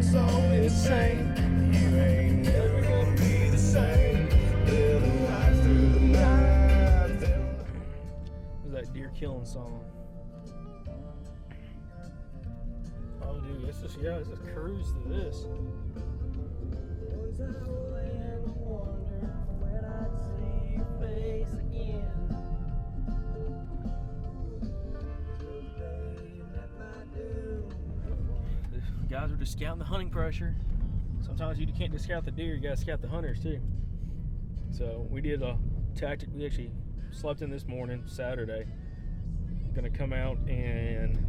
so insane. You ain't never gonna be the same. Living life through the night. There's that deer killing song. Oh, dude, it's just cruise to this. The guys are just scouting the hunting pressure. Sometimes you can't just scout the deer, you gotta scout the hunters too. So we did a tactic. We actually slept in this morning, Saturday. Gonna come out and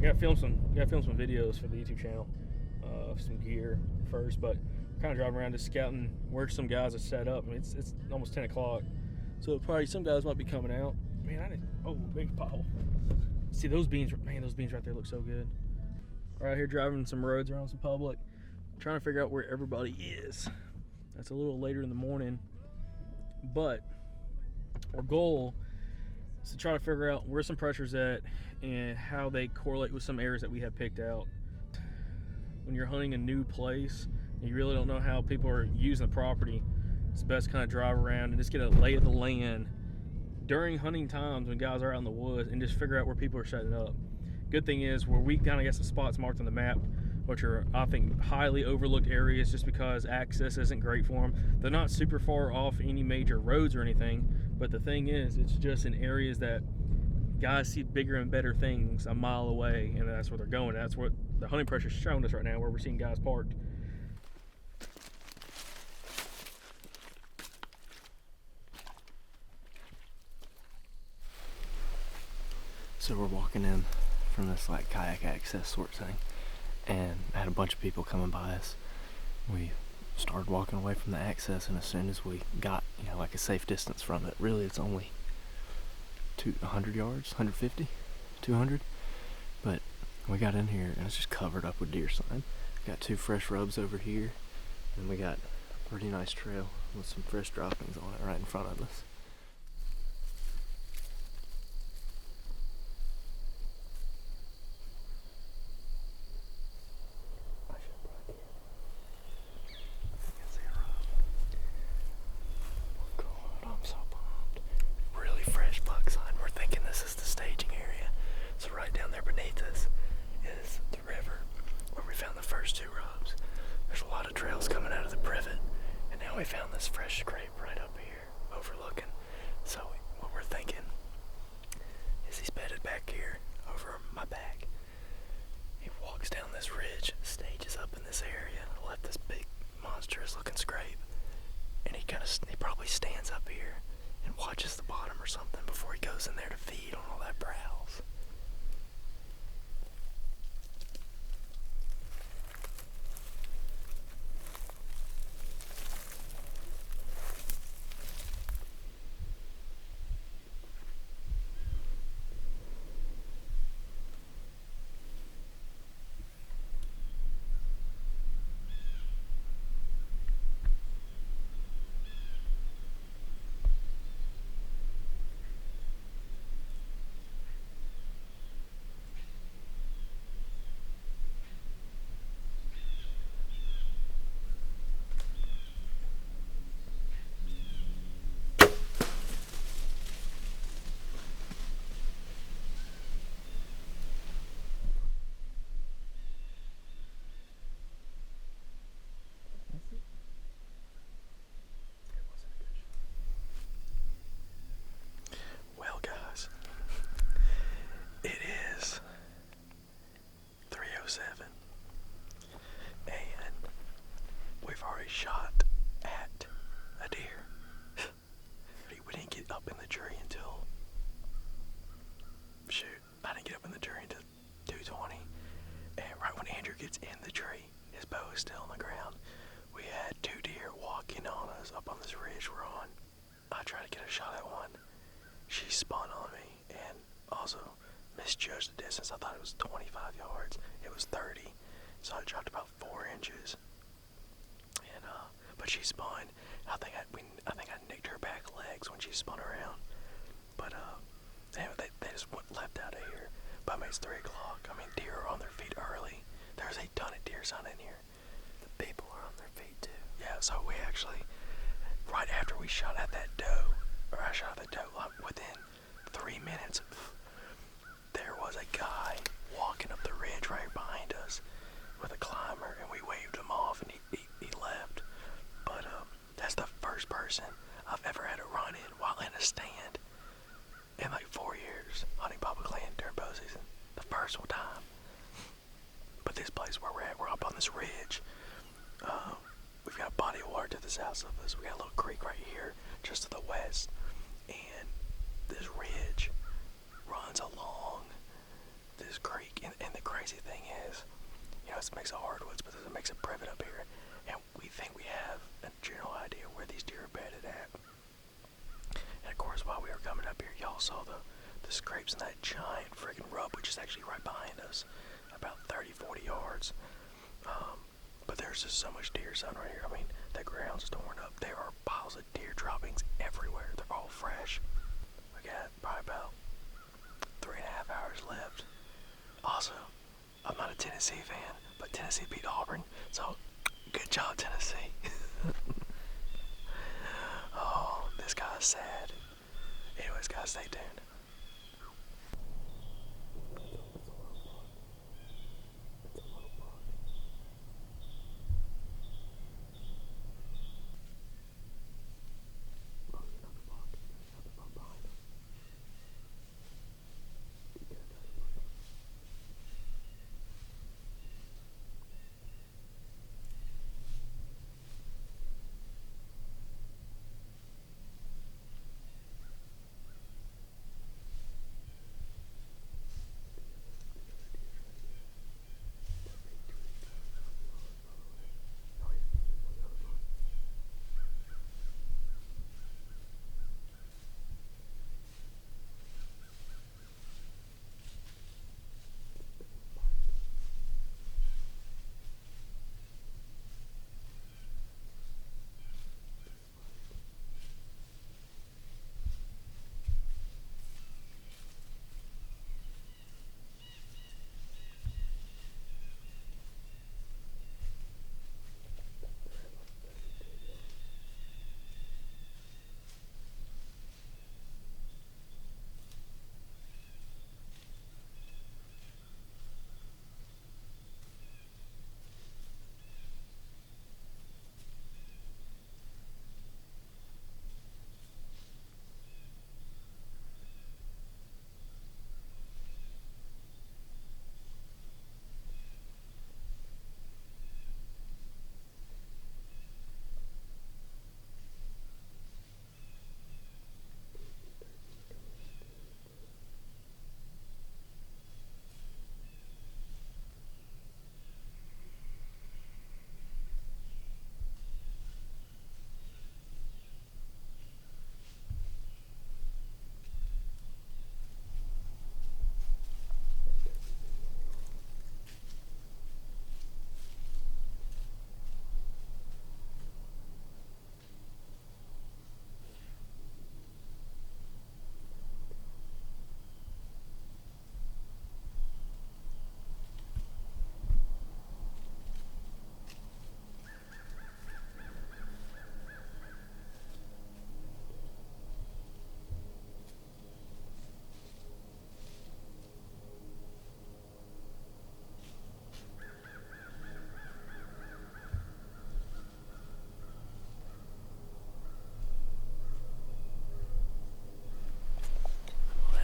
gotta film some videos for the YouTube channel of some gear first, but kind of driving around just scouting where some guys are set up. I mean, it's almost 10 o'clock, so probably some guys might be coming out. Man, big pile. See those beans? Man, those beans right there look so good. Right here driving some roads around some public, trying to figure out where everybody is. That's a little later in the morning, but our goal is to try to figure out where some pressure's at and how they correlate with some areas that we have picked out. When you're hunting a new place and you really don't know how people are using the property, it's best to kind of drive around and just get a lay of the land during hunting times when guys are out in the woods and just figure out where people are setting up. Good thing is where we kind of got some spots marked on the map, which are, I think, highly overlooked areas just because access isn't great for them. They're not super far off any major roads or anything, but the thing is, it's just in areas that guys see bigger and better things a mile away, and that's where they're going. That's what the hunting pressure is showing us right now, where we're seeing guys parked. So we're walking in from this like kayak access sort of thing, and I had a bunch of people coming by us. We started walking away from the access, and as soon as we got, like a safe distance from it, really it's only 100 yards, 150, 200, but we got in here and it's just covered up with deer sign. Got 2 fresh rubs over here, and we got a pretty nice trail with some fresh droppings on it right in front of us. We found this fresh scrape right up here overlooking. So what we're thinking is he's bedded back here over my back. He walks down this ridge, stages up in this area, left this big monstrous looking scrape, and he probably stands up here and watches the bottom or something before he goes in there to feed on all that browse. Shot at a deer. We didn't get up in the tree until, I didn't get up in the tree until 2:20, and right when Andrew gets in the tree, his bow is still on the ground. We had 2 deer walking on us up on this ridge we're on. I tried to get a shot at one. She spun on me and also misjudged the distance. I thought it was 25 yards. It was 30, so I dropped about 4 inches. But she spun. I think I nicked her back legs when she spun around. But anyway, they just left out of here. But I mean, it's 3 o'clock. I mean, deer are on their feet early. There's a ton of deer deer son in here. The people are on their feet too. Yeah, so we actually, right after we shot at that doe, or I shot at the doe, within 3 minutes, there was a guy walking up the ridge right behind us with a climber, and we waved him off, and he left. But that's the first person I've ever had a run in while in a stand in like 4 years hunting public land during bow season. The first time. But this place where we're at, we're up on this ridge. We've got a body of water to the south of us. We got a little creek right here, just to the west, and this ridge runs along this creek. And the crazy thing is, you know, it's a mix of hardwoods, but there's a mix of privet up here, and we think we have a general idea where these deer are bedded at. And of course, while we were coming up here, y'all saw the scrapes in that giant friggin' rub, which is actually right behind us, about 30-40 yards. But there's just so much deer sun right here. I mean, the ground's torn up. There are piles of deer droppings everywhere. They're all fresh. We got probably about 3.5 hours left. Also, I'm not a Tennessee fan, but Tennessee beat Auburn, so good job, Tennessee. Oh, this guy's sad. Anyways, guys, stay tuned.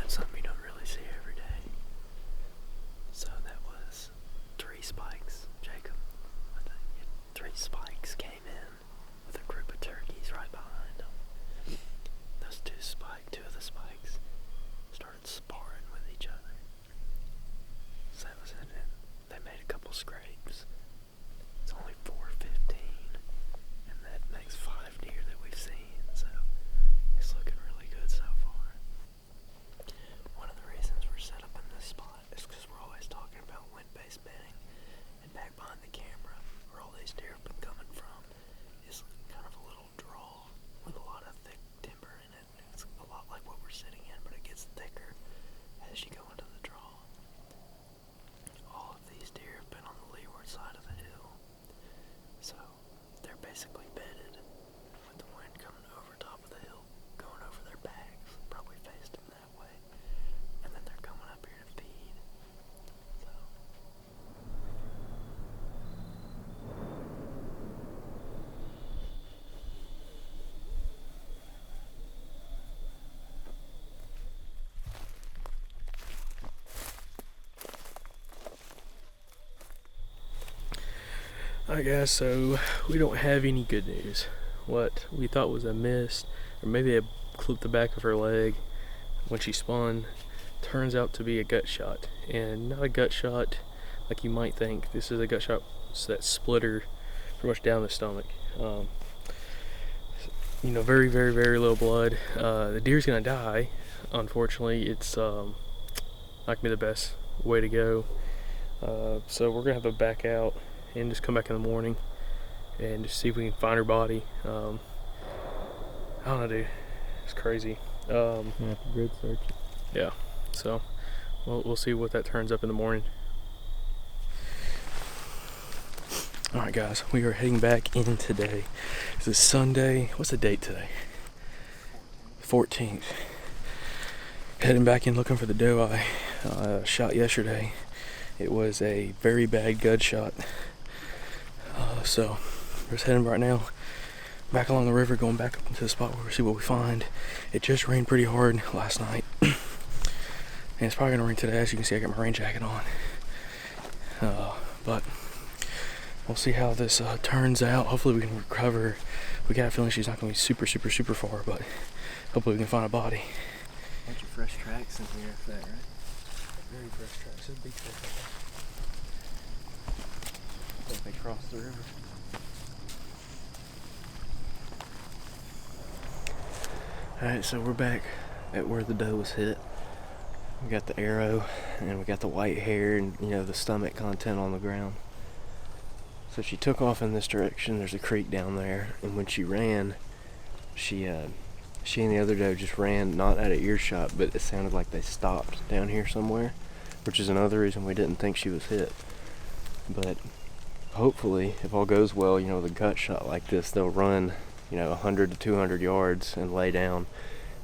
Something you don't really see every day. So that was 3 spikes, Jacob. I think 3 spikes came in with a group of turkeys right behind them. Those two of the spikes started sparring with each other. So that was it. They made a couple scrapes. It's only 4:15, and that makes 5 deer that we've seen. So it's looking really good so far. One of the reasons we're set up in this spot is because we're always talking about wind-based bedding, and back behind the camera, where all these deer have been coming from, is kind of a little draw with a lot of thick timber in it. It's a lot like what we're sitting in, but it gets thicker as you go into the draw. All of these deer have been on the leeward Alright guys, so we don't have any good news. What we thought was a miss, or maybe I clipped the back of her leg when she spun, turns out to be a gut shot. And not a gut shot like you might think. This is a gut shot that split her pretty much down the stomach. You know, very, very, very low blood. The deer's gonna die. Unfortunately, it's not gonna be the best way to go. So we're gonna have to back out and just come back in the morning and just see if we can find her body. I don't know, dude. It's crazy. You have to grid search it. Yeah. So we'll see what that turns up in the morning. All right, guys. We are heading back in today. This is Sunday. What's the date today? 14th. Heading back in looking for the doe I shot yesterday. It was a very bad gut shot. So we're just heading right now back along the river, going back up into the spot where we see what we find. It just rained pretty hard last night. And it's probably gonna rain today. As you can see, I got my rain jacket on. But we'll see how this turns out. Hopefully we can recover. We got a feeling she's not gonna be super, super, super far, but hopefully we can find a body. Bunch of fresh tracks in here, if that, right? Very fresh tracks. There's a big track right there. I think they crossed the river. Alright, so we're back at where the doe was hit. We got the arrow and we got the white hair and, you know, the stomach content on the ground. So she took off in this direction. There's a creek down there, and when she ran, she and the other doe just ran, not at an earshot, but it sounded like they stopped down here somewhere, which is another reason we didn't think she was hit. But hopefully, if all goes well, you know, with a gut shot like this, they'll run, you know, 100 to 200 yards and lay down.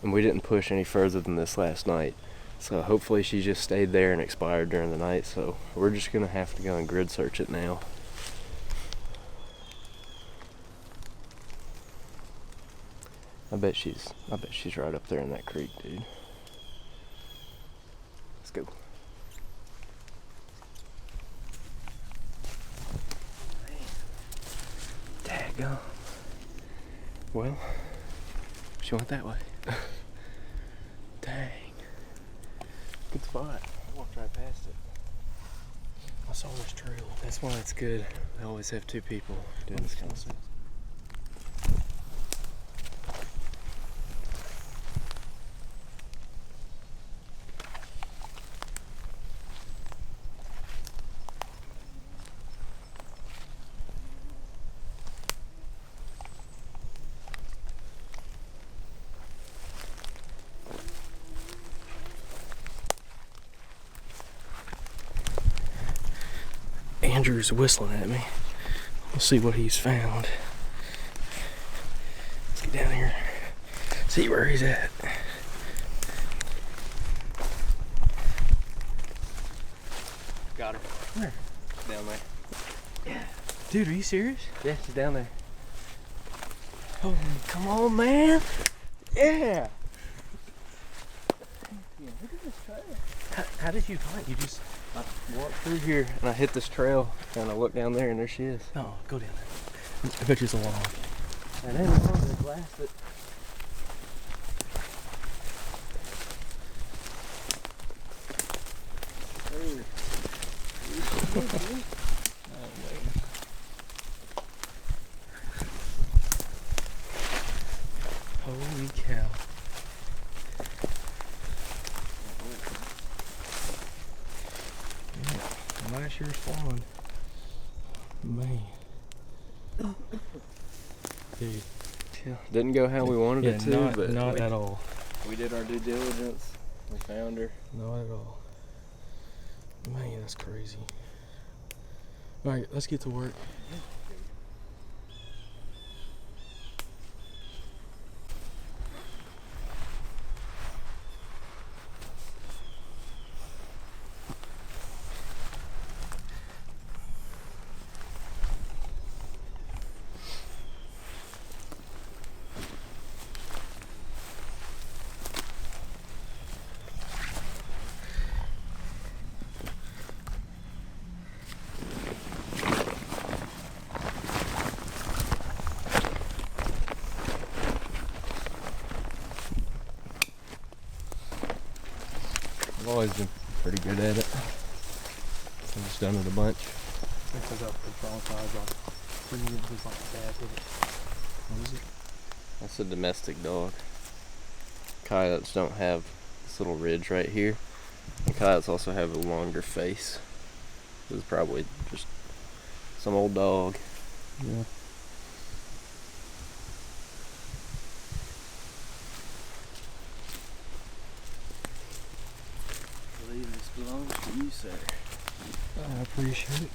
And we didn't push any further than this last night. So hopefully she just stayed there and expired during the night. So we're just gonna have to go and grid search it now. I bet she's right up there in that creek, dude. Let's go. Daggum. Well, she went that way. Dang. Good spot. I walked right past it. I saw this trail. That's why it's good. I always have two people doing this kind of stuff. Andrew's whistling at me. We'll see what he's found. Let's get down here, see where he's at. Got her. Where? Down there. Yeah. Dude, are you serious? Yeah, she's down there. Oh, come on, man. Yeah. Look at this trail. How did you find it? You just I walked through here and I hit this trail and I looked down there and there she is. No, go down there. I bet you it's a log. And then I blasted. Holy cow. Yeah, nice year's spawn. Man. Dude. Yeah, didn't go how we wanted it to, but not at all. we did our due diligence. We found her. Not at all. Man, that's crazy. Alright, let's get to work. always been pretty good at it. I've just done it a bunch. Since I got the traumatized on bringing it just like a dad did it. What is it? That's a domestic dog. Coyotes don't have this little ridge right here. And coyotes also have a longer face. This is probably just some old dog. Yeah. I believe this belongs to you, sir. I appreciate it.